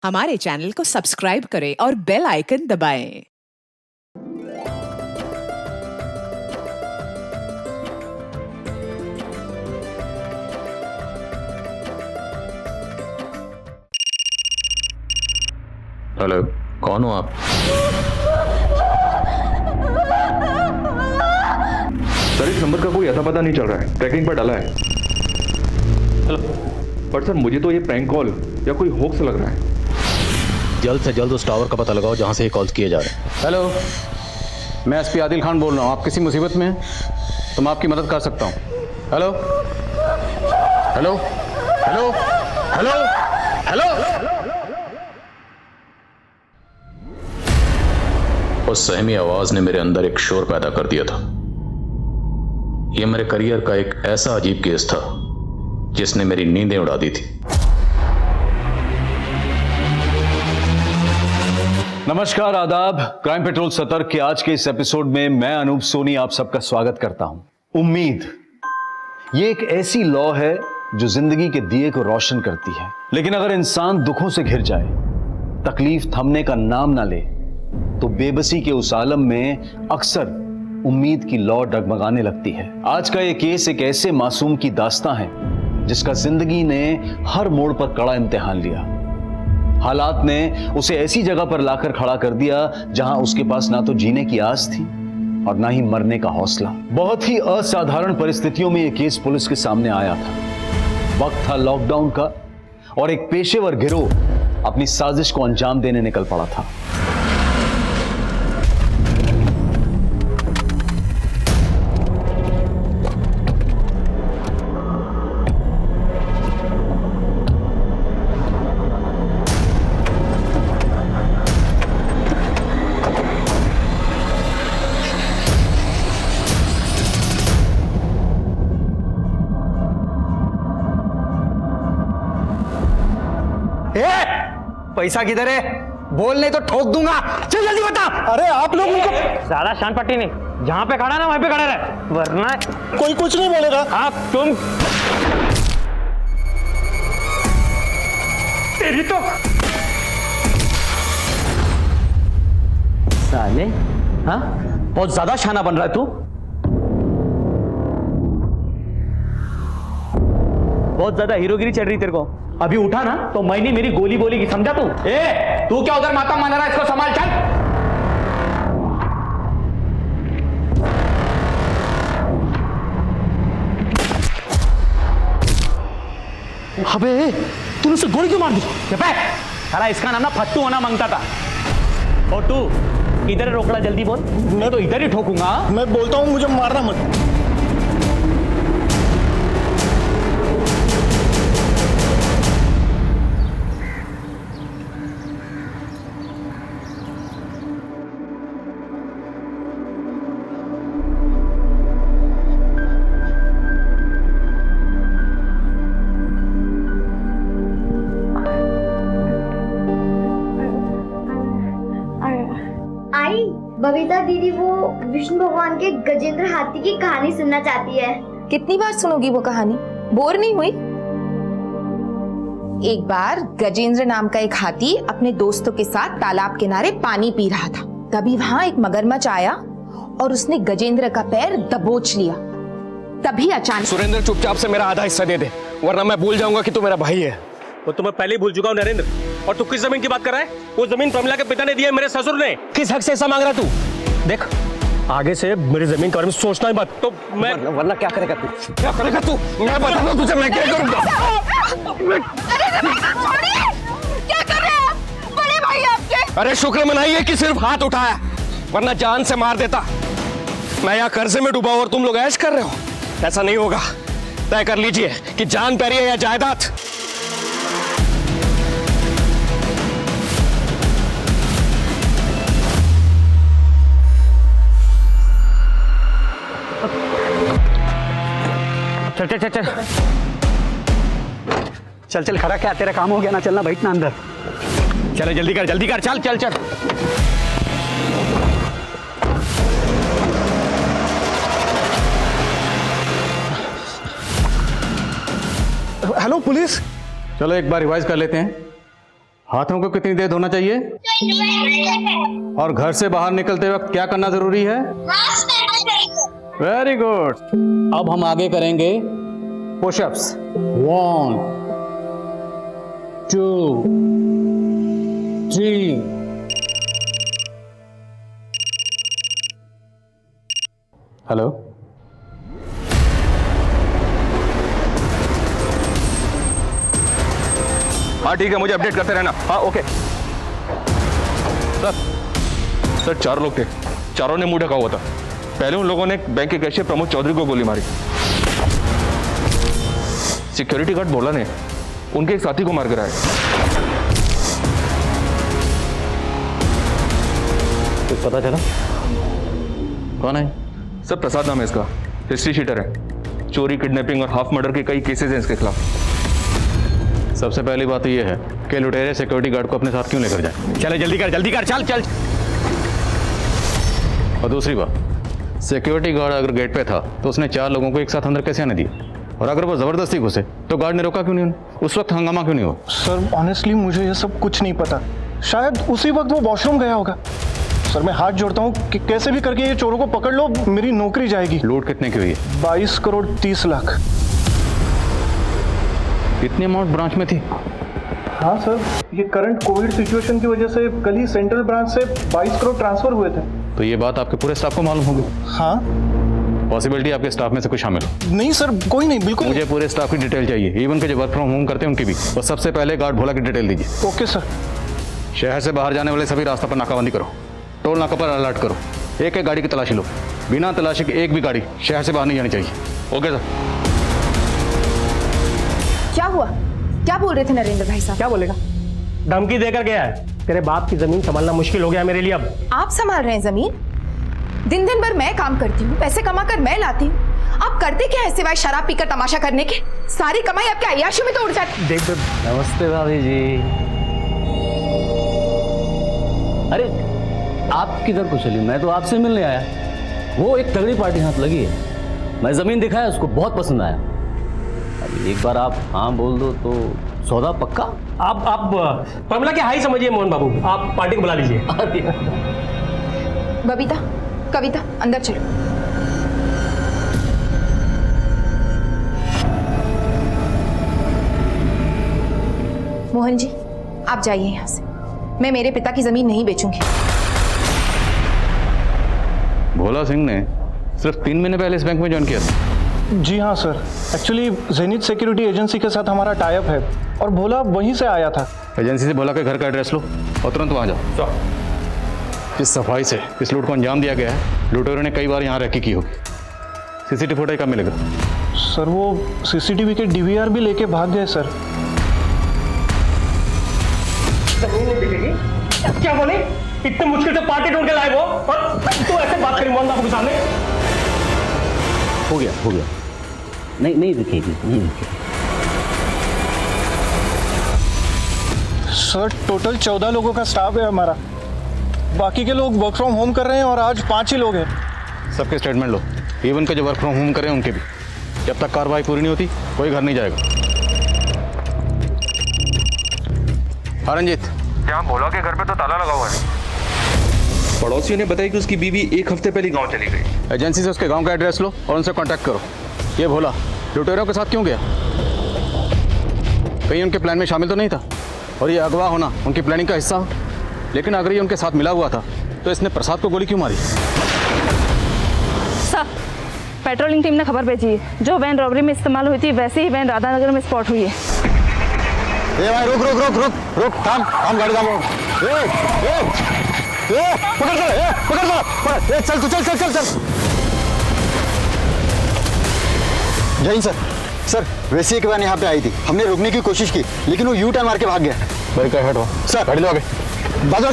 हमारे चैनल को सब्सक्राइब करें और बेल आइकन दबाएं। हेलो, कौन हो आप? सर, इस नंबर का कोई अता पता नहीं चल रहा है। ट्रैकिंग पर डाला है। हेलो। पर सर, मुझे तो ये प्रैंक कॉल या कोई होक्स लग रहा है। जल्द से जल्द उस टावर का पता लगाओ जहां से ये कॉल्स किए जा रहे हैं। हेलो, मैं एसपी आदिल खान बोल रहा हूँ। आप किसी मुसीबत में हैं तो मैं आपकी मदद कर सकता हूँ। Hello hello hello hello hello. उस सहमी आवाज ने मेरे अंदर एक शोर पैदा कर दिया था। यह मेरे करियर का एक ऐसा अजीब केस था जिसने मेरी नींदें उड़ा दी थी। नमस्कार, आदाब। क्राइम पेट्रोल सतर्क के आज के इस एपिसोड में मैं अनूप सोनी आप सबका स्वागत करता हूं। उम्मीद ये एक ऐसी लौ है जो जिंदगी के दिए को रोशन करती है, लेकिन अगर इंसान दुखों से घिर जाए, तकलीफ थमने का नाम ना ले, तो बेबसी के उस आलम में अक्सर उम्मीद की लौ डगमगाने लगती है। आज का ये केस एक ऐसे मासूम की दास्तां है जिसका जिंदगी ने हर मोड़ पर कड़ा इम्तिहान लिया। हालात ने उसे ऐसी जगह पर लाकर खड़ा कर दिया जहां उसके पास ना तो जीने की आस थी और ना ही मरने का हौसला। बहुत ही असाधारण परिस्थितियों में यह केस पुलिस के सामने आया था। वक्त था लॉकडाउन का और एक पेशेवर गिरोह अपनी साजिश को अंजाम देने निकल पड़ा था। पैसा किधर है? बोल नहीं तो ठोक दूंगा। चल जल्दी बता। अरे आप लोग उनको ज्यादा शान पट्टी नहीं, जहां पे खड़ा ना वहीं पे खड़ा रहे, वरना कोई कुछ नहीं बोलेगा। आप तुम तेरी तो साले, हाँ बहुत ज्यादा शाना बन रहा है तू। बहुत ज्यादा हीरोगिरी चढ़ रही तेरे को। अभी उठा ना तो मैंने मेरी गोली बोलेगी, समझा तू? ए तू क्या उधर माता माना रहा है? इसको संभाल। चल अबे तूने उसे गोली क्यों मार दी? साला इसका नाम ना फट्टू होना मांगता था। और तू इधर रोकड़ा, जल्दी बोल। मैं तो इधर ही ठोकूंगा। मैं बोलता हूँ मुझे मारना मत। बबीता दीदी वो विष्णु भगवान के गजेंद्र हाथी की कहानी सुनना चाहती है। कितनी बार सुनोगी वो कहानी? बोर नहीं हुई? एक बार गजेंद्र नाम का एक हाथी अपने दोस्तों के साथ तालाब किनारे पानी पी रहा था। तभी वहां एक मगरमच्छ आया और उसने गजेंद्र का पैर दबोच लिया। तभी अचानक सुरेंद्र, चुपचाप से मेरा आधा हिस्सा दे दे, वरना मैं भूल जाऊंगा कि तू मेरा भाई है। वो तो मैं पहले ही भूल चुका हूँ नरेंद्र। और तू किस जमीन की बात कर रहा है? वो जमीन प्रमिला के पिता ने दी है, मेरे ससुर ने। किस हक से ऐसा मांग रहा तू? देख, आगे से मेरी जमीन के बारे में सोचना ही मत। तो मैं वरना क्या करेगा तू? क्या करेगा तू? मैं बताऊंगा तुझे मैं क्या करूंगा। क्या कर रहे हैं आप? बड़े भाई आपके। अरे शुक्र मनाइए कि सिर्फ हाथ उठाया, वरना जान से मार देता। मैं यहाँ कर्जे में डूबा और तुम लोग ऐश कर रहे हो। ऐसा नहीं होगा। तय कर लीजिए कि जान प्यारी है या जायदाद। चल चल चल चल चल चल, खड़ा क्या? तेरा काम हो गया ना, चलना, बैठना अंदर। चले जल्दी कर, जल्दी कर, चल चल चल। Hello police. चलो एक बार रिवाइज कर लेते हैं। हाथों को कितनी देर धोना चाहिए? और घर से बाहर निकलते वक्त क्या करना जरूरी है? Very good. अब हम आगे करेंगे पुशअप्स। 1 2 3। हेलो, हाँ ठीक है, मुझे अपडेट करते रहना। हाँ ओके सर 4 लोग थे, चारों ने मुंह ढका हुआ था। पहले उन लोगों ने बैंक के कैशियर प्रमोद चौधरी को गोली मारी। सिक्योरिटी गार्ड भोला ने उनके एक साथी को मार गिराया। कुछ पता चला कौन है? सर प्रसाद नाम है इसका, हिस्ट्री शीटर है। चोरी, किडनैपिंग और हाफ मर्डर के कई केसेस हैं इसके खिलाफ। सबसे पहली बात तो ये है कि लुटेरे सिक्योरिटी गार्ड को अपने साथ क्यों लेकर जाए? चले जल्दी कर, चल चल। और दूसरी बात, सिक्योरिटी गार्ड अगर गेट पे था तो उसने 4 लोगों को एक साथ अंदर कैसे आने दिया? और अगर वो जबरदस्ती घुसे तो गार्ड ने रोका क्यों नहीं? उस वक्त हंगामा क्यों नहीं हुआ? सर ऑनेस्टली मुझे ये सब कुछ नहीं पता। शायद उसी वक्त वो वॉशरूम गया होगा। सर मैं हाथ जोड़ता हूँ कि कैसे भी करके ये चोरों को पकड़ लो, मेरी नौकरी जाएगी। लूट कितने की हुई है? 22 करोड़ 30 लाख। इतनी अमाउंट ब्रांच में थी? हाँ सर, ये करंट कोविड सिचुएशन की वजह से कल ही सेंट्रल ब्रांच से 22 करोड़ ट्रांसफर हुए थे। तो ये बात आपके पूरे स्टाफ को मालूम होगी? हाँ। पॉसिबिलिटी आपके स्टाफ में से कुछ शामिल हो? नहीं सर, कोई नहीं, बिल्कुल। मुझे पूरे स्टाफ की डिटेल चाहिए, इवन के जो वर्क फ्रॉम होम करते हैं उनकी भी। और सबसे पहले गार्ड भोला की डिटेल दीजिए। Okay sir. शहर से बाहर जाने वाले सभी रास्ता पर नाकाबंदी करो, टोल नाका पर अलर्ट करो, एक एक गाड़ी की तलाशी लो। बिना तलाशी के एक भी गाड़ी शहर से बाहर नहीं जानी चाहिए। Okay sir. क्या हुआ? क्या बोल रहे थे नरेंद्र भाई साहब? क्या बोलेगा? धमकी देकर गया है, तेरे बाप की जमीन संभालना मुश्किल हो गया मेरे लिए अब। आप संभाल रहे हैं जमीन? दिन दिन भर मैं काम करती हूँ, पैसे कमा कर मैं लाती हूँ। आप करते क्या है सिवाय शराब पीकर तमाशा करने के? सारी कमाई आपके अय्याशी में तो उड़ जाती। देख नमस्ते भाभी जी। अरे आप किधर को चली? मैं तो आपसे मिलने आया। वो एक तगड़ी पार्टी हाथ लगी है, मैं जमीन दिखाया, उसको बहुत पसंद आया। अभी एक बार आप हाँ बोल दो तो सौदा पक्का। आप प्रमिला के हाई समझिए मोहन बाबू, आप पार्टी को बुला लीजिए। बबीता, कविता, अंदर चलो। मोहन जी आप जाइए यहाँ से, मैं मेरे पिता की जमीन नहीं बेचूंगी। भोला सिंह ने सिर्फ 3 महीने पहले इस बैंक में ज्वाइन किया था। जी हाँ sir, actually zenith security agency के साथ हमारा टाई अप है और भोला वहीं से आया था। एजेंसी से भोला के घर का एड्रेस लो और तुरंत वहाँ जाओ। इस सफाई से इस लूट को अंजाम दिया गया है। लुटेरों ने कई बार यहाँ रैकी की होगी। सीसीटीवी फुटेज कब मिलेगा? सर वो सीसीटीवी के डीवीआर भी लेके भाग गए सर। क्या बोले? इतने मुश्किल से पार्टी ढूंढ के लाए वो, और तू ऐसे बात करी मोहन बाबू के सामने? हो गया। नहीं दिखेगी, नहीं दिखेगी। सर टोटल 14 लोगों का स्टाफ है हमारा। बाकी के लोग वर्क फ्रॉम होम कर रहे हैं और आज 5 ही लोग हैं। सबके स्टेटमेंट लो, इवन के जो वर्क फ्रॉम होम कर रहे हैं उनके भी। जब तक कार्रवाई पूरी नहीं होती कोई घर नहीं जाएगा। हाँ रंजीत, यहाँ भोला के घर पे तो ताला लगा हुआ है। पड़ोसियों ने बताया कि उसकी बीवी 1 हफ्ते पहले गांव चली गई। एजेंसी से उसके गांव का एड्रेस लो और उनसे कांटेक्ट करो। ये भोला लुटेरों के साथ क्यों गया? कहीं उनके प्लान में शामिल तो नहीं था? और ये अगवा होना उनकी प्लानिंग का हिस्सा हो? लेकिन अगर ये उनके साथ मिला हुआ था तो इसने प्रसाद को गोली क्यों मारी? सर, पेट्रोलिंग टीम ने खबर भेजी है, जो वैन रॉबरी में इस्तेमाल हुई थी वैसे ही वैन राधानगर में स्पॉट हुई है। ए भाई रुक, थाम गाड़ी थाम। पकड़ चल। जय सर, वैसे एक वैन यहाँ पे आई थी, हमने रोकने की कोशिश की लेकिन वो यू टर्न मार के भाग गया। भाई क्या हटो सर, गाड़ी लो आगे। बाजू।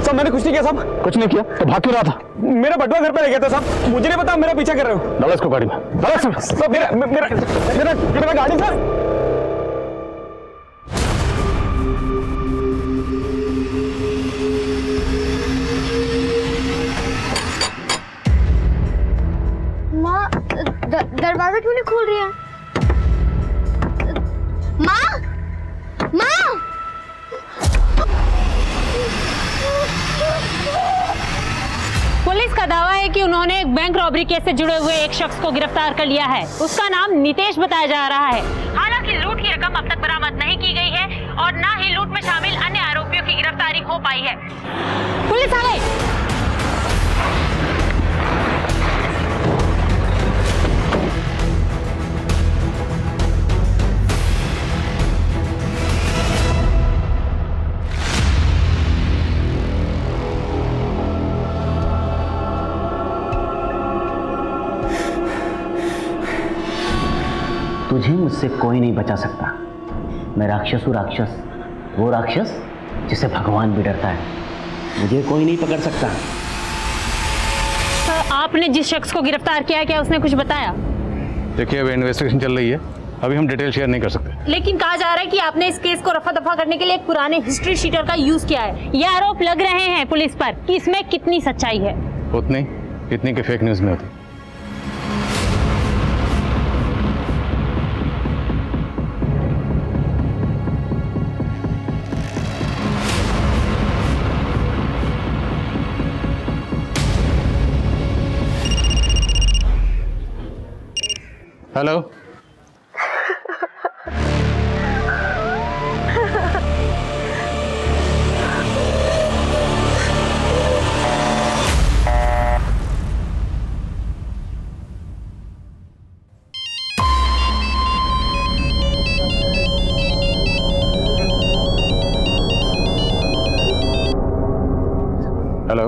सब मैंने कुछ नहीं किया, सब कुछ नहीं किया तो भाग क्यों रहा था? मेरा बटुआ घर पे रह गया था साहब, मुझे नहीं पता मेरा पीछा कर रहे हो। डालो इसको गाड़ी में, डालो इसको। मेरा गाड़ी सर। माँ दरवाजा क्यों नहीं खोल रही है? माँ माँ पुलिस का दावा है कि उन्होंने एक बैंक रॉबरी केस से जुड़े हुए एक शख्स को गिरफ्तार कर लिया है। उसका नाम नितेश बताया जा रहा है। हालांकि लूट की रकम अब तक बरामद नहीं की गई है और न ही लूट में शामिल अन्य आरोपियों की गिरफ्तारी हो पाई है। पुलिस आ गई। तुझे मुझसे कोई नहीं बचा सकता। मैं राक्षस हूँ, राक्षस। वो राक्षस जिसे भगवान भी डरता है। मुझे कोई नहीं पकड़ सकता। सर, आपने जिस शख्स को गिरफ्तार किया है, क्या उसने कुछ बताया? देखिए अभी इन्वेस्टिगेशन चल रही है, अभी हम डिटेल शेयर नहीं कर सकते। लेकिन कहा जा रहा है कि आपने इस केस को रफा दफा करने के लिए एक पुराने हिस्ट्री शीटर का यूज किया है। ये आरोप लग रहे हैं पुलिस पर कि इसमें कितनी सच्चाई है? उतनी इतनी के फेक न्यूज में होती। हेलो, हेलो,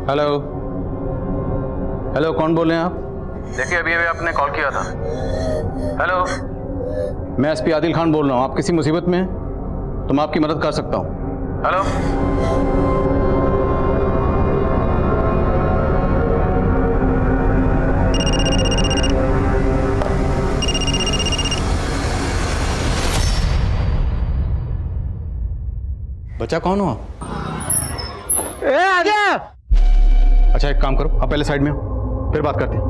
हेलो, हेलो, कौन बोल रहे हैं आप? देखिए अभी आपने कॉल किया था। हेलो, मैं एसपी आदिल खान बोल रहा हूँ। आप किसी मुसीबत में हैं तो मैं आपकी मदद कर सकता हूँ। हेलो, बच्चा कौन हो आप? अच्छा एक काम करो, आप पहले साइड में हो, फिर बात करते हैं।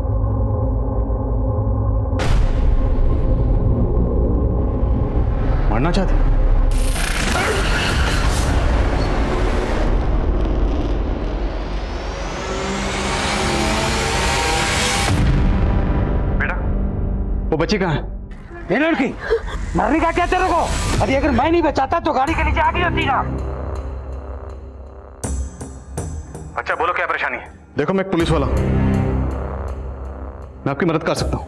मारना चाहते? बेटा वो बच्ची कहाँ है? ये लड़की मरने का क्या तेरे को? अरे अगर मैं नहीं बचाता तो गाड़ी के नीचे आ गई होती ना। अच्छा बोलो क्या परेशानी है? देखो मैं एक पुलिस वाला, मैं आपकी मदद कर सकता हूं।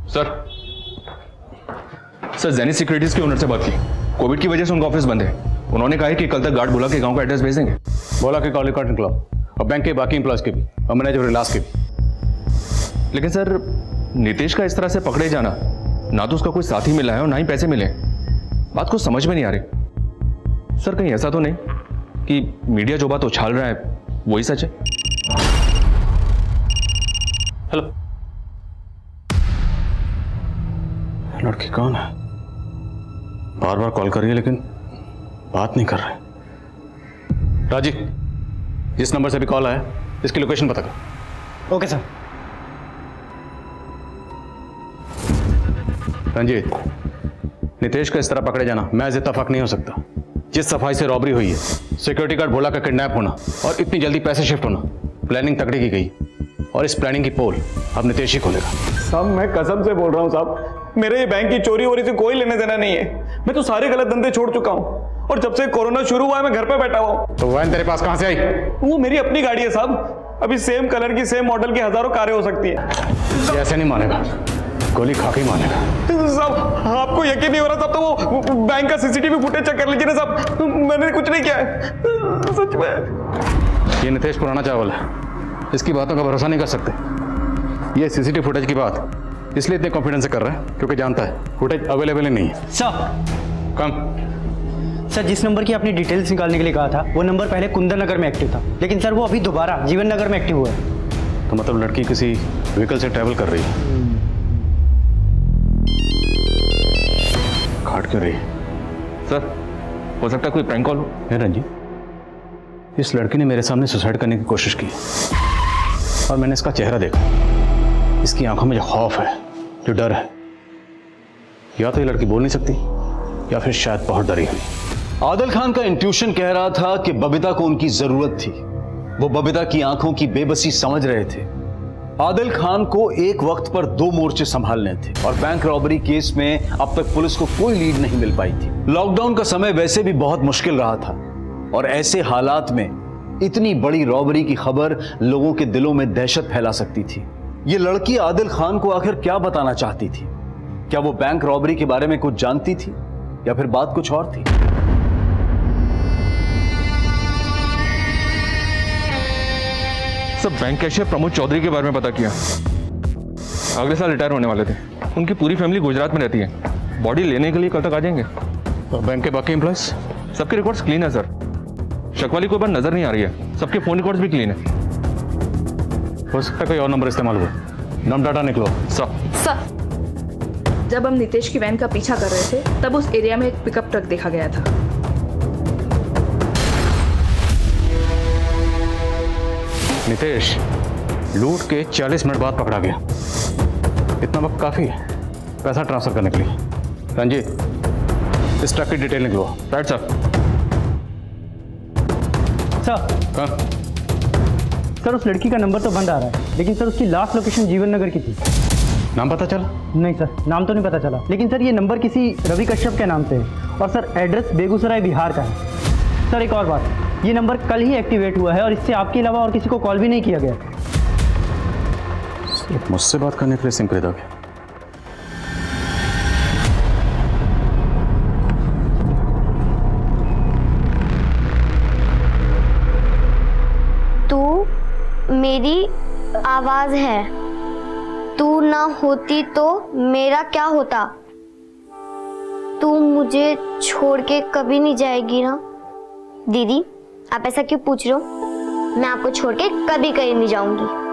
सर जेनिथ सिक्योरिटीज के ओनर से बात की। कोविड की वजह से उनका ऑफिस बंद है। उन्होंने कहा है कि कल तक गार्ड बोला के गांव का एड्रेस भेज देंगे। बोला कि कॉलेज कॉटन क्लब और बैंक के बाकी एम्प्लॉयज के भी और मैनेजर रिलास के भी। लेकिन सर नितेश का इस तरह से पकड़े जाना, ना तो उसका कोई साथी मिला है और ना ही पैसे मिले। बात को समझ में नहीं आ रही। सर कहीं ऐसा तो नहीं कि मीडिया जो बात उछाल रहा है वही सच है? हेलो, लड़की कौन है? बार बार कॉल कर रही है लेकिन बात नहीं कर रहे। राजीव, जिस नंबर से भी कॉल आया इसकी लोकेशन पता कर। Okay sir. रंजीत, नितेश का इस तरह पकड़े जाना मैं इत्तेफाक नहीं हो सकता। जिस सफाई से रॉबरी हुई है, सिक्योरिटी गार्ड भोला का किडनैप होना और इतनी जल्दी पैसे शिफ्ट होना, प्लानिंग तगड़ी की गई और इस प्लानिंग की पोल अब नितेश ही खोलेगा। साहब मैं कसम से बोल रहा हूँ साहब, मेरे ये बैंक की चोरी वोरी से कोई लेने देना नहीं है। मैं तो सारे गलत धंधे छोड़ चुका हूँ और जब से कोरोना शुरू हुआ है मैं घर पे बैठा हुआ हूँ। तो वैन तेरे पास कहां से आई? वो मेरी अपनी गाड़ी है साहब। अभी सेम कलर की सेम मॉडल की हजारों कारें हो सकती है। ऐसे नहीं मानेगा, गोली खा के मानेगा। साहब आपको यकीन नहीं हो रहा साहब, तो वो बैंक का सीसीटीवी फुटेज चेक कर लीजिए ना साहब। मैंने कुछ नहीं किया है सच में। ये नितेश पुराना चावल है, इसकी बातों का भरोसा नहीं कर सकते। ये सीसीटीवी फुटेज की बात इसलिए इतने कॉन्फिडेंस से कर रहा है क्योंकि जानता है फुटेज अवेलेबल ही नहीं है। सर कम सर जिस नंबर की आपने डिटेल्स निकालने के लिए कहा था वो नंबर पहले कुंदन नगर में एक्टिव था, लेकिन सर वो अभी दोबारा जीवन नगर में एक्टिव हुआ है। तो मतलब लड़की किसी व्हीकल से ट्रैवल कर रही है, काट क्यों रही है? सर हो सकता है कोई प्रैंक कॉल हो। रंजीत, इस लड़की ने मेरे सामने सुसाइड करने की कोशिश की और मैंने इसका चेहरा देखा, इसकी आंखों में जो खौफ है, जो डर है, या तो ये लड़की बोल नहीं सकती या फिर शायद बहुत डरी हुई। आदिल खान का इंट्यूशन कह रहा था कि बबीता को उनकी जरूरत थी। वो बबीता की आंखों की बेबसी समझ रहे थे। आदिल खान को एक वक्त पर 2 मोर्चे संभालने थे और बैंक रॉबरी केस में अब तक पुलिस को कोई लीड नहीं मिल पाई थी। लॉकडाउन का समय वैसे भी बहुत मुश्किल रहा था और ऐसे हालात में इतनी बड़ी रॉबरी की खबर लोगों के दिलों में दहशत फैला सकती थी। ये लड़की आदिल खान को आखिर क्या बताना चाहती थी? क्या वो बैंक रॉबरी के बारे में कुछ जानती थी या फिर बात कुछ और थी? सब बैंक कैशियर प्रमोद चौधरी के बारे में पता किया। अगले साल रिटायर होने वाले थे। उनकी पूरी फैमिली गुजरात में रहती है। बॉडी लेने के लिए कल तक आ जाएंगे। और बैंक के बाकी एम्प्लॉयज? सबके रिकॉर्ड्स क्लीन है सर। शक वाली कोई बात नजर नहीं आ रही है। सबके फोन रिकॉर्ड्स भी क्लीन है। हो सकता है कोई और नंबर इस्तेमाल हुआ। नाम डाटा निकलो। सर जब हम नितेश की वैन का पीछा कर रहे थे तब उस एरिया में एक पिकअप ट्रक देखा गया था। नितेश लूट के 40 मिनट बाद पकड़ा गया। इतना वक्त काफी है पैसा ट्रांसफर करने के लिए। रंजीत, इस ट्रक की डिटेल निकलो। Right sir. सर सर उस लड़की का नंबर तो बंद आ रहा है, लेकिन सर उसकी लास्ट लोकेशन जीवन नगर की थी। नाम पता चला? नहीं सर, नाम तो नहीं पता चला, लेकिन सर ये नंबर किसी रवि कश्यप के नाम से है और सर एड्रेस बेगूसराय बिहार का है। सर एक और बात, ये नंबर कल ही एक्टिवेट हुआ है और इससे आपके अलावा और किसी को कॉल भी नहीं किया गया। सिर्फ मुझसे बात करने के लिए सिम खरीदा गया। तू मेरी आवाज है, तू ना होती तो मेरा क्या होता? तू मुझे छोड़ के कभी नहीं जाएगी ना? दीदी आप ऐसा क्यों पूछ रहे हो? मैं आपको छोड़ के कभी कहीं नहीं जाऊंगी।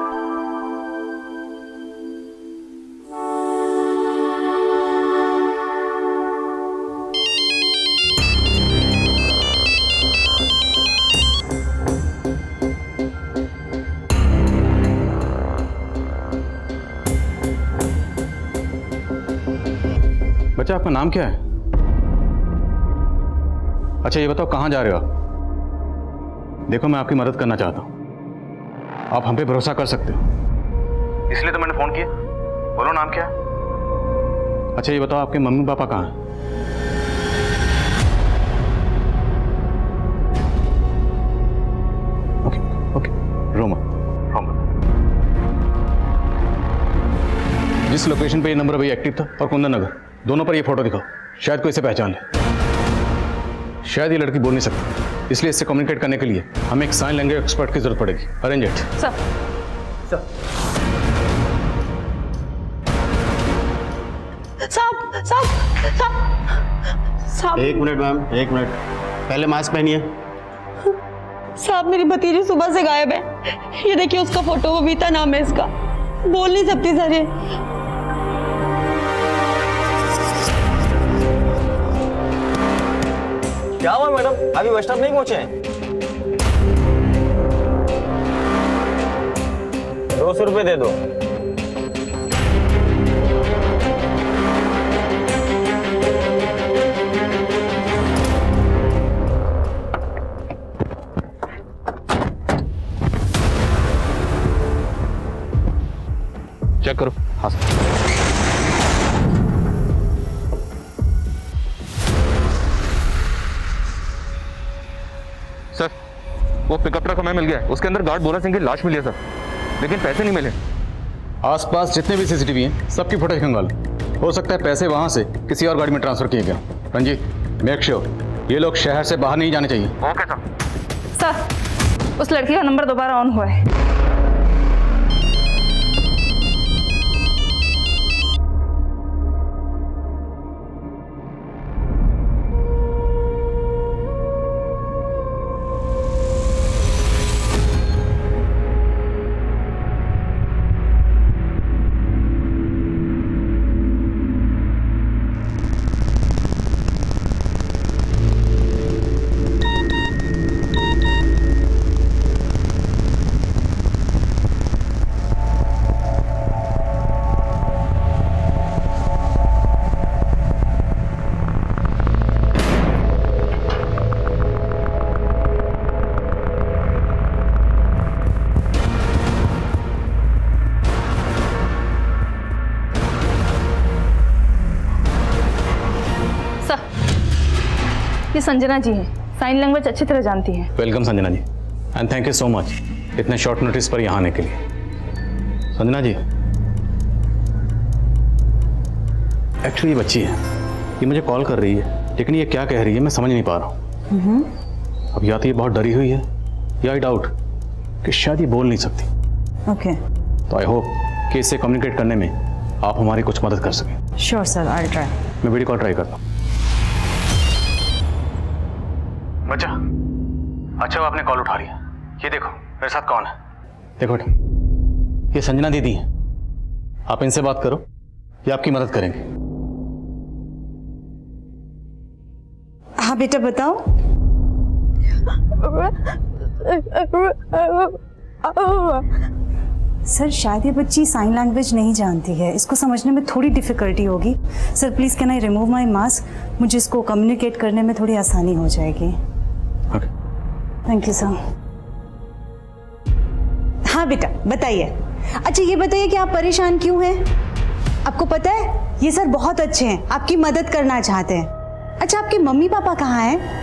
बच्चा आपका नाम क्या है? अच्छा ये बताओ कहां जा रहे हो आप? देखो मैं आपकी मदद करना चाहता हूं, आप हम पे भरोसा कर सकते हो, इसलिए तो मैंने फोन किया। बोलो नाम क्या है? अच्छा ये बताओ आपके मम्मी पापा कहाँ हैं? ओके ओके, रो मत। जिस लोकेशन पे ये नंबर अभी एक्टिव था और कुंदन नगर, दोनों पर ये फोटो दिखाओ, शायद कोई इसे पहचान ले। शायद ये लड़की बोल नहीं सकती, इसलिए इससे कम्युनिकेट करने के लिए हमें एक साइन लैंग्वेज एक्सपर्ट की जरूरत पड़ेगी। Arrange it. साहब एक मिनट मैम, एक मिनट, पहले मास्क पहनिए। साहब मेरी भतीजी सुबह से गायब है। ये देखिए उसका फोटो, बबीता नाम है इसका। बोल नहीं सकती सर ये। क्या हुआ मैडम, अभी बस स्टॉप नहीं पहुंचे हैं? 200 रुपये दे दो। चेक करो। हाँ सर। सर वो पिकअप ट्रक हमें मिल गया है। उसके अंदर गार्ड बोरा सिंह की लाश मिली है सर, लेकिन पैसे नहीं मिले। आसपास जितने भी सीसीटीवी हैं सबकी फुटेज खंगालो। हो सकता है पैसे वहां से किसी और गाड़ी में ट्रांसफर किए गए। रंजीत मेक श्योर ये लोग शहर से बाहर नहीं जाने चाहिए। Okay sir. सर उस लड़की का नंबर दोबारा ऑन हुआ है। संजना जी हैं, साइन लैंग्वेज अच्छी तरह जानती हैं। Welcome Sanjana ji, and thank you so much इतने शॉर्ट नोटिस पर यहाँ आने के लिए। संजना जी, एक्चुअली ये बच्ची है, ये मुझे कॉल कर रही है, लेकिन ये क्या कह रही है मैं समझ नहीं पा रहा हूँ। अब या तो ये बहुत डरी हुई है या आई डाउट कि शायद ये बोल नहीं सकती। ओके, तो आई होप कि इससे कम्युनिकेट करने में आप हमारी कुछ मदद कर सकें। Sure sir, I try. मैं वीडियो कॉल ट्राई करता हूँ। बच्चा, अच्छा वो आपने कॉल उठा लिया। ये देखो मेरे साथ कौन है, देखो बेटा, ये संजना दीदी है। आप इनसे बात करो, ये आपकी मदद करेंगे। हाँ बेटा बताओ। सर शायद ये बच्ची साइन लैंग्वेज नहीं जानती है, इसको समझने में थोड़ी डिफिकल्टी होगी। Sir please can I remove my mask, मुझे इसको कम्युनिकेट करने में थोड़ी आसानी हो जाएगी। Okay, thank you sir. हाँ बेटा बताइए। अच्छा ये बताइए कि आप परेशान क्यों हैं? आपको पता है ये सर बहुत अच्छे हैं, आपकी मदद करना चाहते हैं। अच्छा आपके मम्मी पापा कहाँ हैं?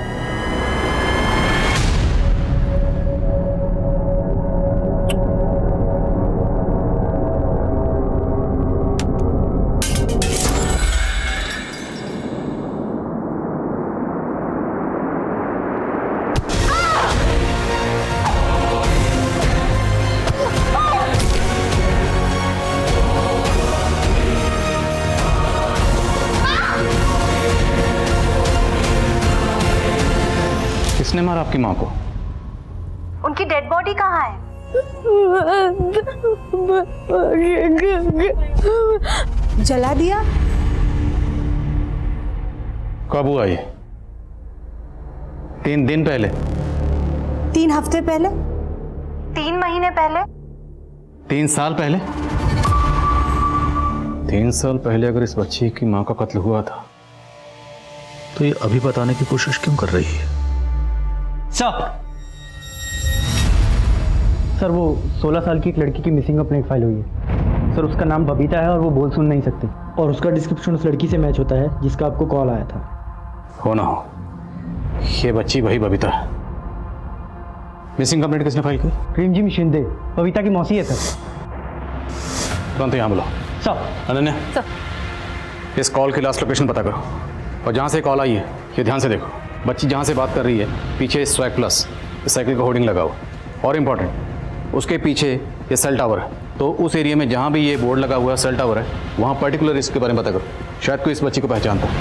किसने मारा आपकी माँ को? उनकी डेड बॉडी कहाँ है? जला दिया? कब हुआ ये? 3 दिन पहले? 3 हफ्ते पहले? 3 महीने पहले? 3 साल पहले? 3 साल पहले अगर इस बच्ची की माँ का कत्ल हुआ था तो ये अभी बताने की कोशिश क्यों कर रही है? सर वो 16 साल की एक लड़की की मिसिंग कंप्लेंट फाइल हुई है सर। उसका नाम बबीता है और वो बोल सुन नहीं सकती, और उसका डिस्क्रिप्शन उस लड़की से मैच होता है जिसका आपको कॉल आया था। हो ना हो, ये बच्ची वही बबीता है। मिसिंग कंप्लेंट किसने फाइल की? प्रेमजी शिंदे, बबीता की मौसी है सर। तुरंत यहाँ बुलाओ। सर। अनन्या, इस कॉल की लास्ट लोकेशन पता करो, और जहाँ से कॉल आई है ये ध्यान से देखो। बच्ची जहाँ से बात कर रही है पीछे स्वैग प्लस इस साइकिल का होर्डिंग लगा हुआ, और इम्पॉर्टेंट उसके पीछे ये सेल टावर है। तो उस एरिया में जहाँ भी ये बोर्ड लगा हुआ है सेल टावर है, वहाँ पर्टिकुलर इसके बारे में पता करो, शायद कोई इस बच्ची को पहचानता है।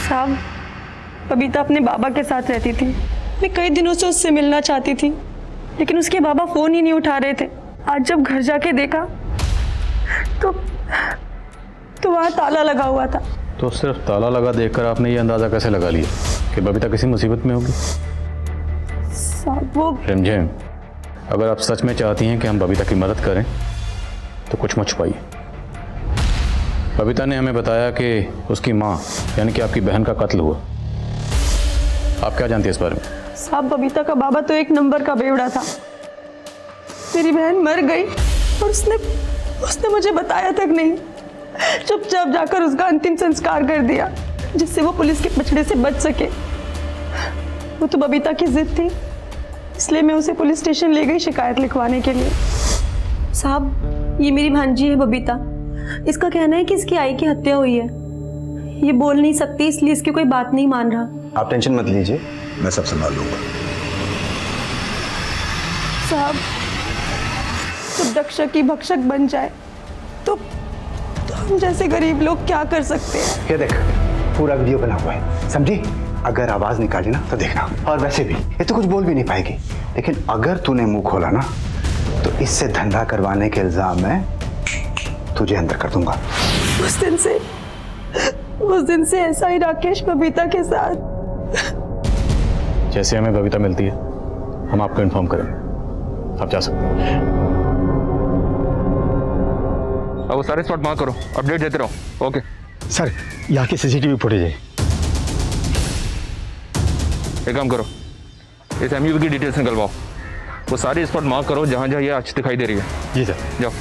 साहब, बबीता अपने बाबा के साथ रहती थी। मैं कई दिनों से उससे मिलना चाहती थी, लेकिन उसके बाबा फोन ही नहीं उठा रहे थे। आज जब घर जाके देखा तो वहाँ ताला लगा हुआ था। तो सिर्फ ताला लगा देखकर आपने ये अंदाजा कैसे लगा लिया कि बबीता किसी मुसीबत में होगी? साहब वो रिमझिम, अगर आप सच में चाहती हैं कि हम बबीता की मदद करें तो कुछ मत छुपाइए। बबीता ने हमें बताया कि उसकी माँ यानी कि आपकी बहन का कत्ल हुआ। आप क्या जानती हैं इस बारे में? साहब बबीता का बाबा तो एक नंबर का बेवड़ा था। मेरी बहन मर गई और उसने मुझे बताया तक नहीं। चुपचाप जाकर उसका अंतिम संस्कार कर दिया जिससे वो पुलिस के पछड़े से बच सके। वो तो बबीता की जिद थी, इसलिए मैं उसे पुलिस स्टेशन ले गई शिकायत लिखवाने के लिए। साहब ये मेरी भांजी है बबीता। इसका कहना है कि इसकी आई की हत्या हुई है। ये बोल नहीं सकती इसलिए इसकी कोई बात नहीं मान रहा। आप टेंशन मत लीजिए, मैं सब संभाल लूंगा। साहब जब रक्षक की भक्षक बन जाए तो हम जैसे गरीब लोग क्या कर सकते हैं? ये देख, पूरा वीडियो बना हुआ है, समझी? अगर आवाज निकाली ना तो देखना। और वैसे भी ये तो कुछ बोल भी नहीं पाएगी, लेकिन अगर तूने मुंह खोला ना तो इससे धंधा करवाने के इल्जाम में तुझे अंदर कर दूंगा। उस दिन से ऐसा ही राकेश बबीता के साथ। जैसे हमें बबीता मिलती है हम आपको इन्फॉर्म करेंगे, आप जा सकते हैं। अब वो सारे स्पॉट मार्क करो, अपडेट देते रहो। ओके सर, यहाँ की सीसीटीवी फुटेज है। एक काम करो, इस एमयूवी की डिटेल्स निकलवाओ। वो सारी स्पॉट मार्क करो जहां जहां ये आज दिखाई दे रही है। जी सर। जाओ।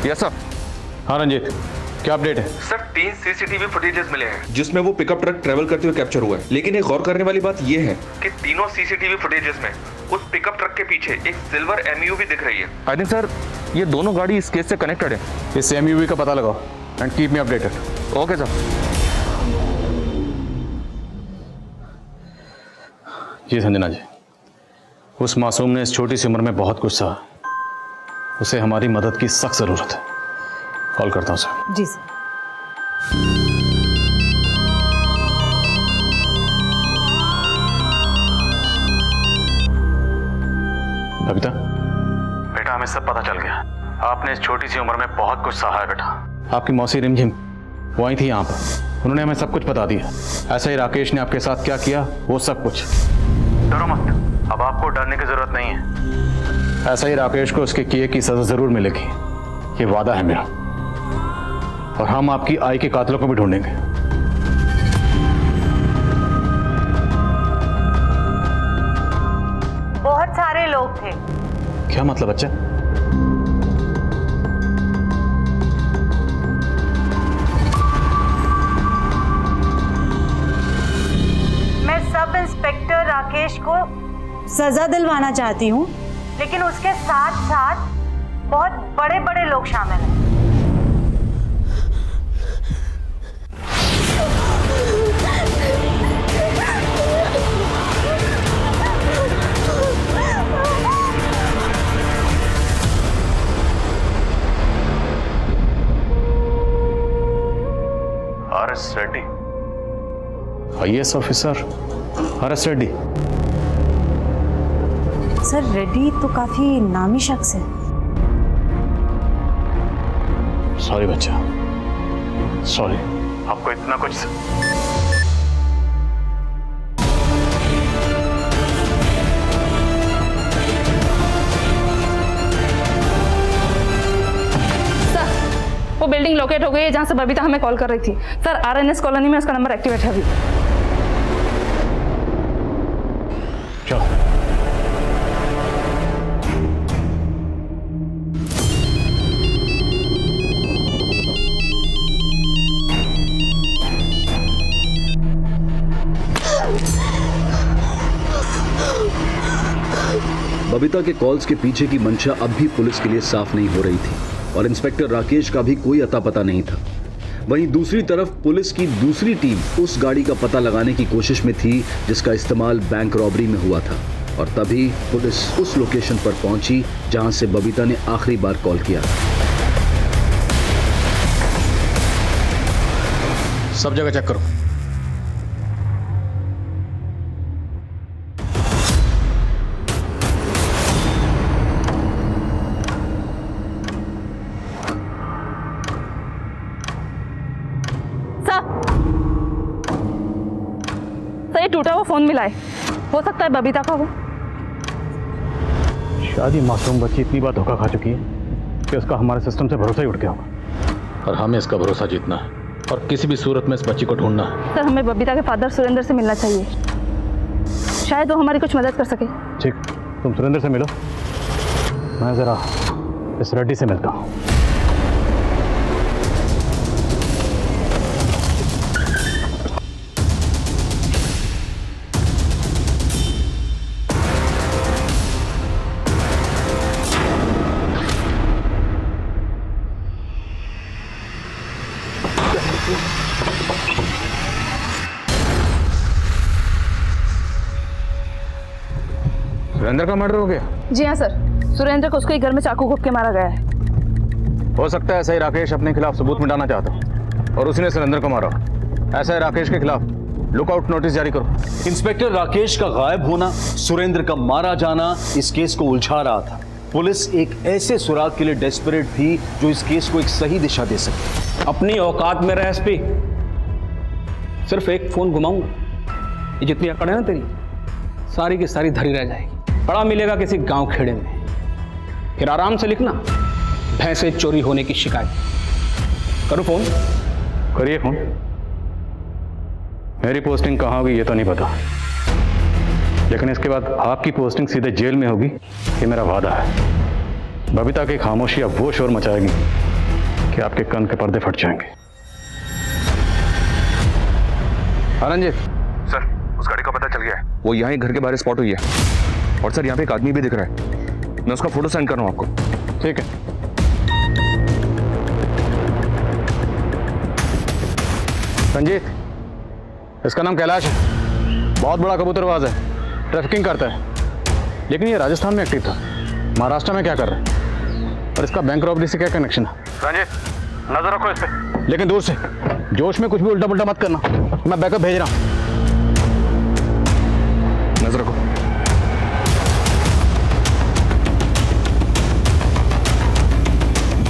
Yes sir. हाँ रंजीत, क्या अपडेट है? सर 3 सीसीटीवी फुटेजेस मिले हैं जिसमें वो पिकअप ट्रक ट्रेवल करते हुए कैप्चर हुआ है। लेकिन एक गौर करने वाली बात ये है कि तीनों सीसीटीवी फुटेजेस में उस पिकअप ट्रक के पीछे एक सिल्वर एमयूवी दिख रही है। आई थिंक सर ये दोनों गाड़ी इस केस से कनेक्टेड है। इस एमयूवी का पता लगाओ and keep me updated. Okay sir. जी संजना जी, उस मासूम ने इस छोटी सी उम्र में बहुत कुछ सहा। उसे हमारी मदद की सख्त जरूरत है। कॉल करता हूँ सर। जी सर। बबीता, बेटा हमें सब पता चल गया। आपने इस छोटी सी उम्र में बहुत कुछ सहा है बेटा। आपकी मौसी रिमझिम वो आई थी यहाँ पर, उन्होंने हमें सब कुछ बता दिया। ऐसा ही राकेश ने आपके साथ क्या किया वो सब कुछ। डरो मत, अब आपको डरने की जरूरत नहीं है। ऐसा ही राकेश को उसके किए की सजा जरूर मिलेगी, ये वादा है मेरा। और हम आपकी आई के कातिलों को भी ढूंढेंगे। बहुत सारे लोग थे। क्या मतलब बच्चा? मैं सब इंस्पेक्टर राकेश को सजा दिलवाना चाहती हूँ, लेकिन उसके साथ साथ बहुत बड़े बड़े लोग शामिल हैं। RS Reddy, IAS officer RS Reddy. Sir Reddy तो काफी नामी शख्स है। सॉरी बच्चा, सॉरी। आपको इतना कुछ वो बिल्डिंग लोकेट हो गई है जहां से बबीता हमें कॉल कर रही थी। सर आरएनएस कॉलोनी में उसका नंबर एक्टिवेट है अभी। चलो। बबीता के कॉल्स के पीछे की मंशा अब भी पुलिस के लिए साफ नहीं हो रही थी और इंस्पेक्टर राकेश का भी कोई अता पता नहीं था। वहीं दूसरी तरफ पुलिस की दूसरी टीम उस गाड़ी का पता लगाने की कोशिश में थी जिसका इस्तेमाल बैंक रॉबरी में हुआ था। और तभी पुलिस उस लोकेशन पर पहुंची जहां से बबीता ने आखिरी बार कॉल किया। सब जगह चेक करो। सर ये टूटा हुआ फोन मिला है, हो सकता है बबीता का हो। शायद ये मासूम बच्ची इतनी बार धोखा खा चुकी है कि उसका हमारे सिस्टम से भरोसा ही उठ गया होगा। और हमें इसका भरोसा जीतना है और किसी भी सूरत में इस बच्ची को ढूंढना है। सर हमें बबीता के फादर सुरेंद्र से मिलना चाहिए, शायद वो हमारी कुछ मदद कर सके। ठीक, तुम सुरेंद्र से मिलो, मैं जरा इस रेड्डी से मिलता हूँ। सुरेंद्र का मर्डर हो गया? जी हाँ सर, सुरेंद्र को उसके घर में चाकू घोंप के मारा गया है। हो सकता है ऐसा ही राकेश अपने खिलाफ सबूत मिटाना चाहता और उसने सुरेंद्र को मारा। ऐसा है राकेश के खिलाफ लुकआउट नोटिस जारी करो। इंस्पेक्टर राकेश का गायब होना, सुरेंद्र का मारा जाना इस केस को उलझा रहा था। पुलिस एक ऐसे सुराग के लिए डेस्परेट थी जो इस केस को एक सही दिशा दे सके। अपनी औकात में रह एसपी, सिर्फ एक फोन घुमाऊंगा, ये जितनी अकड़ है ना तेरी, सारी की सारी धरी रह जाएगी। पड़ा मिलेगा किसी गांव खेड़े में, फिर आराम से लिखना भैंसे चोरी होने की शिकायत। करो फोन। करिए फोन। मेरी पोस्टिंग कहाँ होगी ये तो नहीं पता, लेकिन इसके बाद आपकी पोस्टिंग सीधे जेल में होगी, ये मेरा वादा है। बबीता की खामोशी अब वो शोर मचाएगी कि आपके कान के पर्दे फट जाएंगे। आनंद सर, उस गाड़ी का पता चल गया है, वो यहाँ ही घर के बाहर स्पॉट हुई है। और सर यहाँ पे एक आदमी भी दिख रहा है, मैं उसका फोटो सेंड कर रहा हूँ आपको। ठीक है। रंजीत, इसका नाम कैलाश है, बहुत बड़ा कबूतरबाज है, ट्रैफिकिंग करता है, लेकिन ये राजस्थान में एक्टिव था, महाराष्ट्र में क्या कर रहा है और इसका बैंक रॉबरी से क्या कनेक्शन है? रंजीत, नजर रखो इस पे, लेकिन दूर से, जोश में कुछ भी उल्टा पुल्टा मत करना, मैं बैकअप भेज रहा हूं। नजर रखो।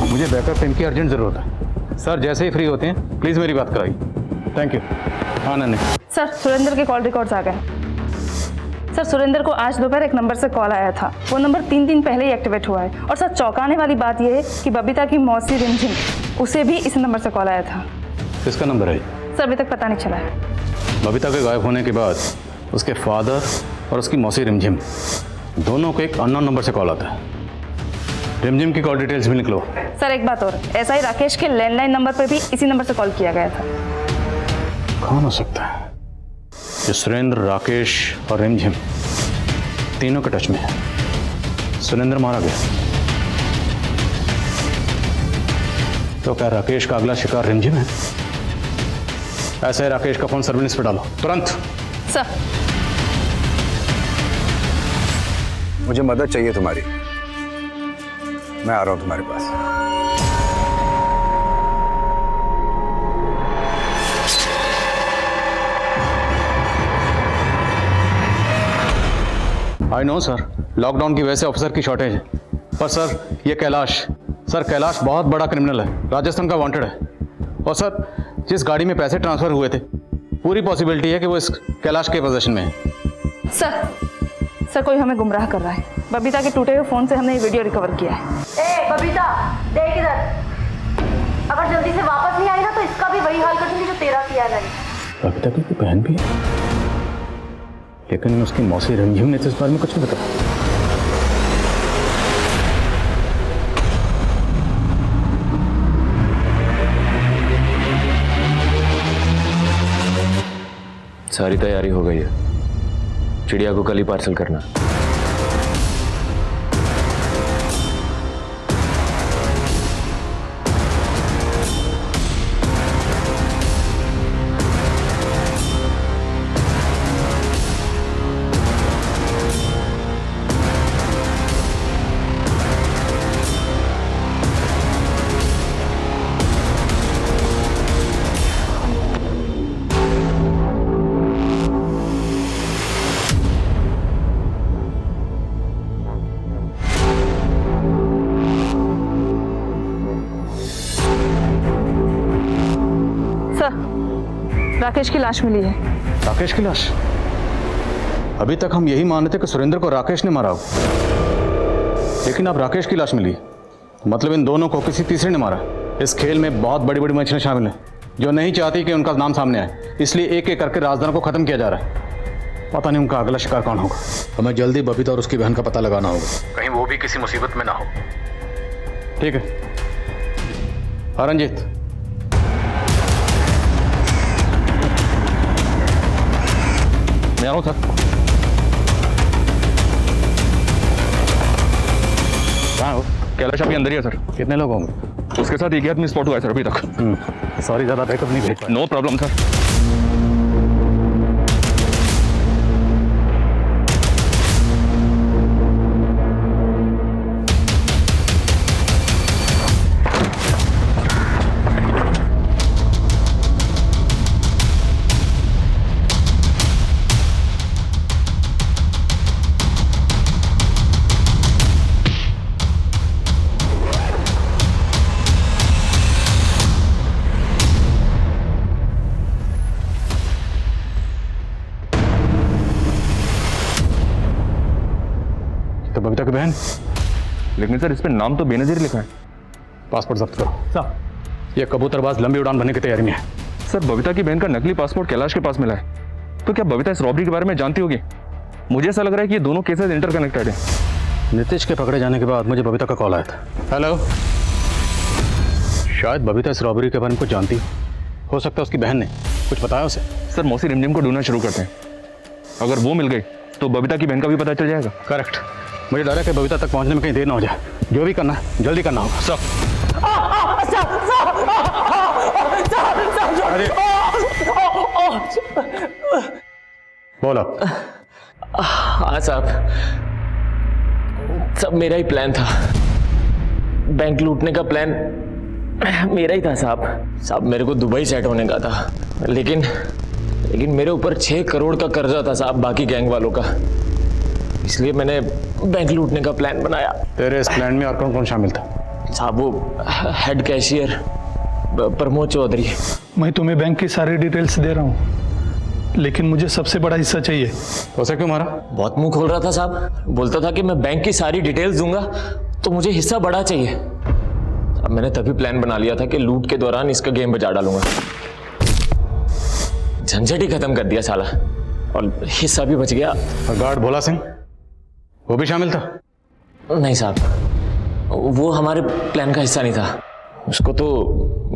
मुझे बैकअप टीम की अर्जेंट जरूरत है सर, जैसे ही फ्री होते हैं प्लीज मेरी बात कराइए। Thank you. Anand. Sir, Surendra के कॉल रिकॉर्ड्स आ गए। सर, सुरेंद्र को आज दोपहर एक नंबर से कॉल आया था, वो नंबर 3 दिन पहले ही एक्टिवेट हुआ है। और सर, चौंकाने वाली बात यह है कि बबीता की मौसी रिमझिम, उसे भी इस नंबर से कॉल आया था। किसका नंबर है? सर, अभी तक पता नहीं चला है। बबीता के गायब होने के बाद उसके फादर और उसकी मौसी रिमझिम दोनों को एक अननोन नंबर से कॉल आता है। रिमझिम की कॉल डिटेल्स भी निकलो। सर, एक बात और, ऐसा ही राकेश के लैंडलाइन नंबर पर भी इसी नंबर से कॉल किया गया था। कौन हो सकता है? ये सुरेंद्र, राकेश और रिमझिम तीनों के टच में है। सुरेंद्र मारा गया तो क्या राकेश का अगला शिकार रिमझिम है? ऐसे राकेश का फोन सर्विलेंस पे डालो तुरंत। सर, मुझे मदद चाहिए तुम्हारी, मैं आ रहा हूं तुम्हारे पास। आई नो सर, लॉकडाउन की वजह से ऑफिसर की शॉर्टेज है, पर सर ये कैलाश, सर कैलाश बहुत बड़ा क्रिमिनल है, राजस्थान का वांटेड है। और सर, जिस गाड़ी में पैसे ट्रांसफर हुए थे, पूरी पॉसिबिलिटी है कि वो इस कैलाश के पोजीशन में है। सर, कोई हमें गुमराह कर रहा है। बबीता के टूटे हुए फोन से हमने ये वीडियो रिकवर किया है। ए बबीता, देख इधर, अगर जल्दी से वापस नहीं आई ना तो इसका भी वही हाल कर दूंगी जो तेरा किया है। बबीता की बहन भी है, लेकिन उसकी मौसी रिमझिम ने तो इस बारे में कुछ नहीं बताया। सारी तैयारी हो गई है, चिड़िया को कल ही पार्सल करना। राकेश की लाश मिली है। राकेश की लाश? अभी तक हम यही मान रहे थे कि सुरेंद्र को राकेश ने मारा हो, लेकिन अब राकेश की लाश मिली, मतलब इन दोनों को किसी तीसरे ने मारा। इस खेल में बहुत बड़ी बड़ी मछलियां शामिल हैं जो नहीं चाहती कि उनका नाम सामने आए, इसलिए एक एक करके राजदारों को खत्म किया जा रहा है। पता नहीं उनका अगला शिकार कौन होगा। हमें जल्दी बबीता और उसकी बहन का पता लगाना होगा, कहीं वो भी किसी मुसीबत में ना हो। ठीक है रंजीत। मैं आ रहा हूँ सर। कहाँ हो? कैलाश अभी अंदर ही है सर। कितने लोग होंगे? उसके साथ एक ही आदमी स्पॉट हुआ है सर अभी तक। सॉरी, ज़्यादा बैकअप नहीं भेज पाया। No problem sir. तो बबीता की बहन? लेकिन सर इस पे नाम तो बेनजीर लिखा है। पासपोर्ट जब्त करो। सर, ये कबूतरबाज लंबी उड़ान भरने की तैयारी में है। सर बबीता की बहन का नकली पासपोर्ट कैलाश के पास मिला है, तो क्या बबीता इस रॉबरी के बारे में जानती होगी? मुझे ऐसा लग रहा है कि ये दोनों केसेस इंटरकनेक्टेड हैं। नीतीश के पकड़े जाने के बाद मुझे बबीता का कॉल आया था। हेलो, शायद बबीता इस रॉबरी के बारे में कुछ जानती हो सकता है उसकी बहन ने कुछ बताया उसे। सर मौसी रिमझिम को ढूंढना शुरू करते हैं, अगर वो मिल गई तो बबीता की बहन का भी पता चल जाएगा। करेक्ट, मुझे डर है कि बबीता तक पहुंचने में कहीं देर ना हो जाए। जो भी करना है जल्दी करना होगा। सब बोलो। हाँ साहब, सब मेरा ही प्लान था। बैंक लूटने का प्लान मेरा ही था साहब। मेरे को दुबई सेट होने का था, लेकिन मेरे ऊपर 6 करोड़ का कर्जा था साहब बाकी गैंग वालों का, इसलिए मैंने बैंक लूटने का प्लान बनाया। तेरे इस प्लान में और कौन कौन शामिल था? साहब वो हेड कैशियर प्रमोद चौधरी। मैं तुम्हें बैंक की सारी डिटेल्स दे रहा हूँ, लेकिन मुझे सबसे बड़ा हिस्सा चाहिए। उसे क्यों मारा? बहुत मुंह खोल रहा था साहब, बोलता था कि मैं बैंक की सारी डिटेल्स दूंगा तो मुझे हिस्सा बड़ा चाहिए। अब मैंने तभी प्लान बना लिया था कि लूट के दौरान इसका गेम बजा डालूंगा। झंझट ही खत्म कर दिया साला, और हिस्सा भी बच गया। और गार्ड भोला सिंह, वो भी शामिल था? नहीं साहब, वो हमारे प्लान का हिस्सा नहीं था। उसको तो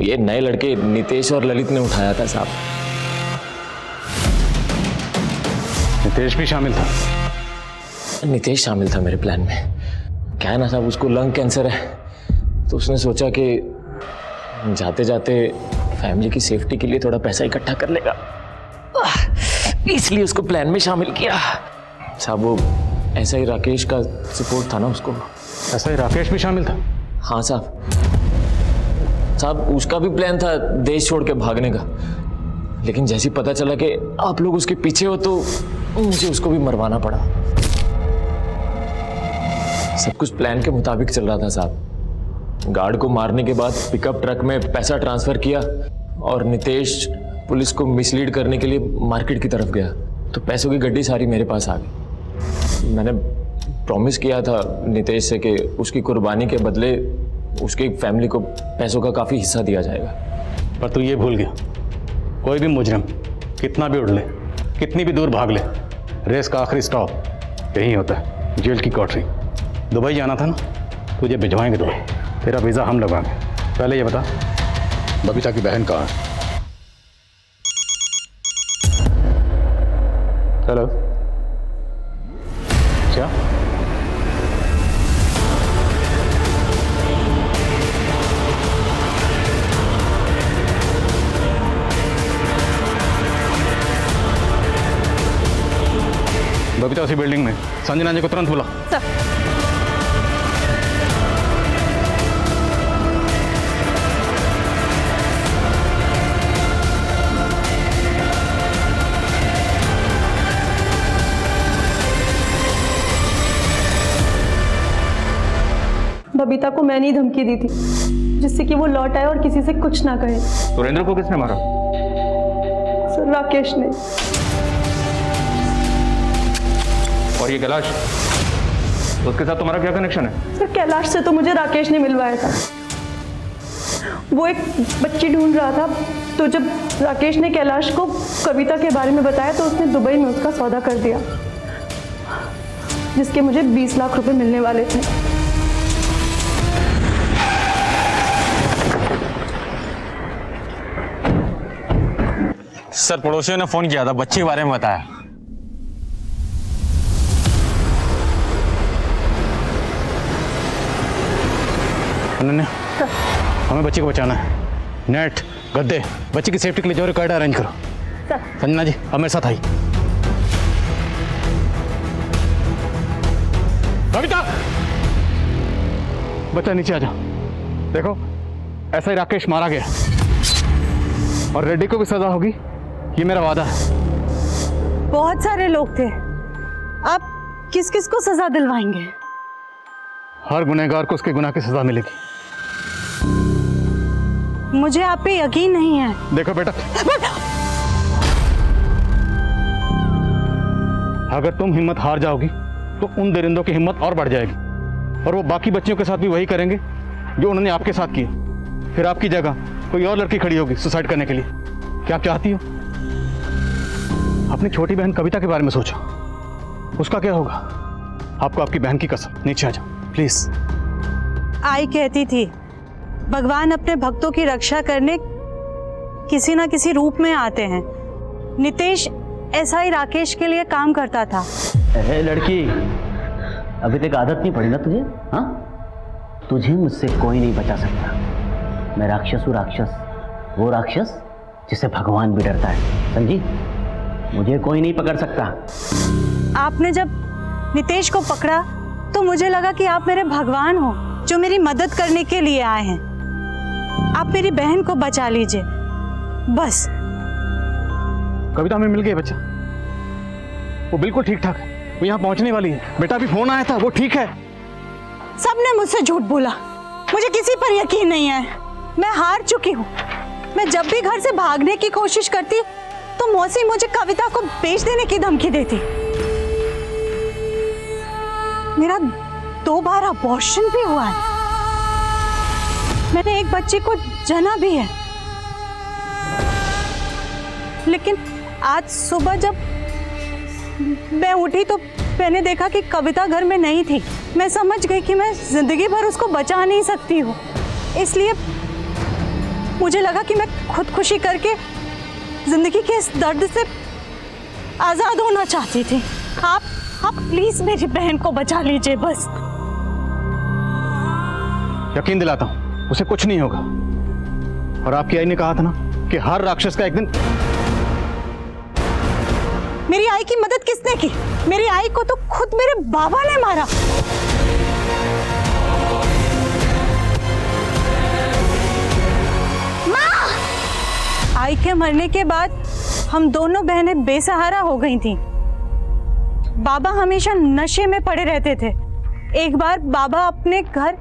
ये नए लड़के नितेश और ललित ने उठाया था साहब। नितेश भी शामिल था? नितेश शामिल था मेरे प्लान में। क्या है ना साहब, उसको लंग कैंसर है, तो उसने सोचा कि जाते जाते फैमिली की सेफ्टी के लिए थोड़ा पैसा इकट्ठा कर लेगा, इसलिए उसको प्लान में शामिल किया साहब। वो ऐसा ही राकेश का सपोर्ट था ना उसको। ऐसा ही राकेश भी शामिल था? हाँ साहब, उसका भी प्लान था देश छोड़ के भागने का, लेकिन जैसे पता चला कि आप लोग उसके पीछे हो तो मुझे उसको भी मरवाना पड़ा। सब कुछ प्लान के मुताबिक चल रहा था साहब। गार्ड को मारने के बाद पिकअप ट्रक में पैसा ट्रांसफर किया और नितेश पुलिस को मिसलीड करने के लिए मार्केट की तरफ गया, तो पैसों की गड्डी सारी मेरे पास आ गई। मैंने प्रॉमिस किया था नितेश से कि उसकी कुर्बानी के बदले उसकी फैमिली को पैसों का काफ़ी हिस्सा दिया जाएगा। पर तू ये भूल गया, कोई भी मुजरिम कितना भी उड़ ले, कितनी भी दूर भाग ले, रेस का आखिरी स्टॉप यही होता है, जेल की कोठरी। दुबई जाना था ना, तुझे भिजवाएंगे दुबई, तेरा वीज़ा हम लगवाएंगे। पहले ये बता, बबीता की बहन कहाँ है? हेलो, क्या? बबीता उसी बिल्डिंग में, संजना जी को तुरंत बुला। सर। बबीता को मैंने ही धमकी दी थी, जिससे कि वो लौट आए और किसी से कुछ ना कहे। सुरेंद्र को किसने मारा? सर राकेश ने। और ये कैलाश, उसके साथ तुम्हारा क्या कनेक्शन है? सर कैलाश से तो मुझे राकेश ने मिलवाया था। वो एक बच्ची ढूंढ रहा था, तो जब राकेश ने कैलाश को कविता के बारे में बताया तो उसने दुबई में उसका सौदा कर दिया, जिसके मुझे 20 लाख रुपए मिलने वाले थे। सर पड़ोसियों ने फोन किया था, बच्चे के बारे में बताया। अनन्या, हमें बच्चे को बचाना है। नेट, गद्दे, बच्चे की सेफ्टी के लिए जो रिकॉर्ड अरेंज करो। संजना जी अब मेरे साथ आई। बबीता, बच्चा नीचे आ जा। देखो ऐसा ही राकेश मारा गया और रेड्डी को भी सजा होगी, ये मेरा वादा है। बहुत सारे लोग थे, आप किस किस को सजा दिलवाएंगे? हर गुनहगार को उसके गुनाह की सजा मिलेगी। मुझे आप पे यकीन नहीं है। देखो बेटा, अगर तुम हिम्मत हार जाओगी तो उन दरिंदों की हिम्मत और बढ़ जाएगी, और वो बाकी बच्चियों के साथ भी वही करेंगे जो उन्होंने आपके साथ किया। फिर आपकी जगह कोई और लड़की खड़ी होगी सुसाइड करने के लिए। क्या चाहती हो? अपनी छोटी बहन कविता के बारे में सोचो, उसका क्या होगा? आपको आपकी बहन की कसम, नीचे आ जाओ प्लीज। आई कहती थी भगवान अपने भक्तों की रक्षा करने किसी ना किसी रूप में आते हैं। नितेश ऐसा ही राकेश के लिए काम करता था। लड़की, अभी तक आदत नहीं पड़ी ना तुझे? हाँ, तुझे मुझसे कोई नहीं बचा सकता। मैं राक्षस हूँ, राक्षस, वो राक्षस जिसे भगवान भी डरता है, समझी? मुझे कोई नहीं पकड़ सकता। आपने जब नितेश को पकड़ा तो मुझे लगा कि आप मेरे भगवान हो जो मेरी मदद करने के लिए आए हैं। आप मेरी बहन को बचा लीजिए बस। कविता हमें मिल गई बच्चा, वो बिल्कुल ठीक ठाक है, वो यहाँ पहुँचने वाली है। बेटा अभी फोन आया था, वो ठीक है। सबने मुझसे झूठ बोला, मुझे किसी पर यकीन नहीं है। मैं हार चुकी हूँ। मैं जब भी घर से भागने की कोशिश करती तो मौसी मुझे कविता को बेच देने की धमकी देती। मेरा 2 बार अबॉर्शन भी हुआ है। मैंने एक बच्चे को जना भी है। लेकिन आज सुबह जब मैं उठी तो मैंने देखा कि कविता घर में नहीं थी। मैं समझ गई कि मैं जिंदगी भर उसको बचा नहीं सकती हूँ। इसलिए मुझे लगा कि मैं खुदकुशी करके जिंदगी के इस दर्द से आजाद होना चाहती थी। आप प्लीज मेरी बहन को बचा लीजिए बस। यकीन दिलाता हूँ, उसे कुछ नहीं होगा। और आपकी आई ने कहा था ना कि हर राक्षस का एक दिन। मेरी आई की मदद किसने की? मेरी आई को तो खुद मेरे बाबा ने मारा। माँ! आई के मरने के बाद हम दोनों बहनें बेसहारा हो गई थीं। बाबा हमेशा नशे में पड़े रहते थे। एक बार बाबा अपने घर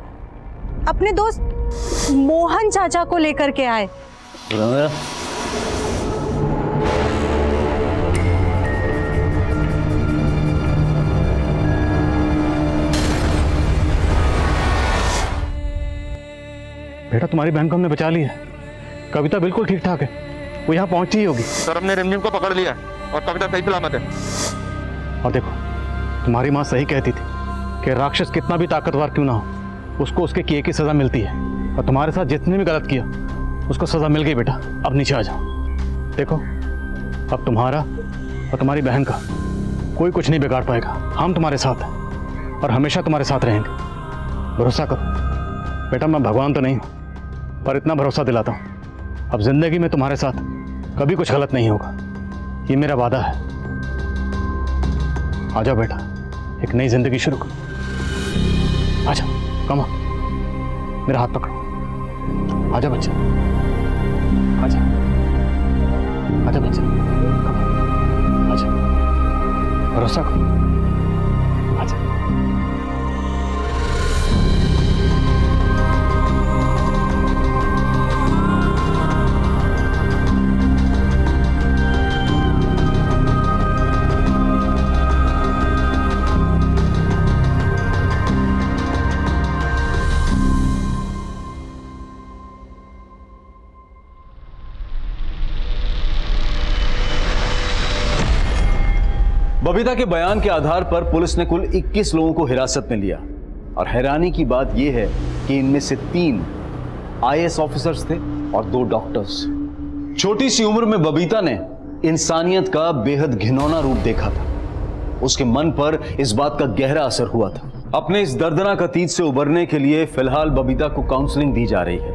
अपने दोस्त मोहन चाचा को लेकर के आए। बेटा तुम्हारी बहन को हमने बचा लिया है। कविता बिल्कुल ठीक ठाक है, वो यहाँ पहुंची ही होगी। सर, हमने रिमझिम को पकड़ लिया और कविता सही सलामत है। और देखो, तुम्हारी माँ सही कहती थी कि राक्षस कितना भी ताकतवर क्यों ना हो, उसको उसके किए की सजा मिलती है। और तुम्हारे साथ जितने भी गलत किया उसको सजा मिल गई। बेटा अब नीचे आ जाओ। देखो, अब तुम्हारा और तुम्हारी बहन का कोई कुछ नहीं बिगाड़ पाएगा। हम तुम्हारे साथ हैं और हमेशा तुम्हारे साथ रहेंगे। भरोसा करो बेटा, मैं भगवान तो नहीं हूँ, पर इतना भरोसा दिलाता हूँ, अब जिंदगी में तुम्हारे साथ कभी कुछ गलत नहीं होगा। ये मेरा वादा है। आ जाओ बेटा, एक नई जिंदगी शुरू करो। आ जाओ, कम मेरा हाथ पकड़ो। आ जाओ बच्चा, आ जाओ, आ जाओ बच्चा, कम आ जाओ, भरोसा करो, आ जाओ। बबीता के बयान के आधार पर पुलिस ने कुल 21 लोगों को हिरासत में लिया और हैरानी की बात यह है कि इनमें से 3 आईएएस ऑफिसर्स थे और 2 डॉक्टर्स। छोटी सी उम्र में बबीता ने इंसानियत का बेहद घिनौना रूप देखा था। उसके मन पर इस बात का गहरा असर हुआ था। अपने इस दर्दनाक अतीत से उबरने के लिए फिलहाल बबीता को काउंसलिंग दी जा रही है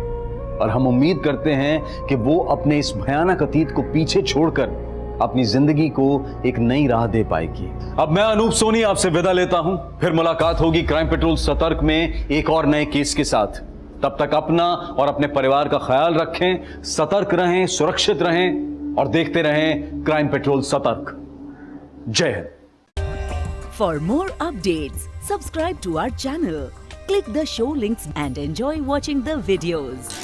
और हम उम्मीद करते हैं कि वो अपने इस भयानक अतीत को पीछे छोड़कर अपनी जिंदगी को एक नई राह दे पाएगी। अब मैं अनूप सोनी आपसे विदा लेता हूं, फिर मुलाकात होगी क्राइम पेट्रोल सतर्क में एक और नए केस के साथ। तब तक अपना और अपने परिवार का ख्याल रखें, सतर्क रहें, सुरक्षित रहें और देखते रहें क्राइम पेट्रोल सतर्क। जय हिंद। For more updates, subscribe to our channel, click the show links and enjoy watching the videos.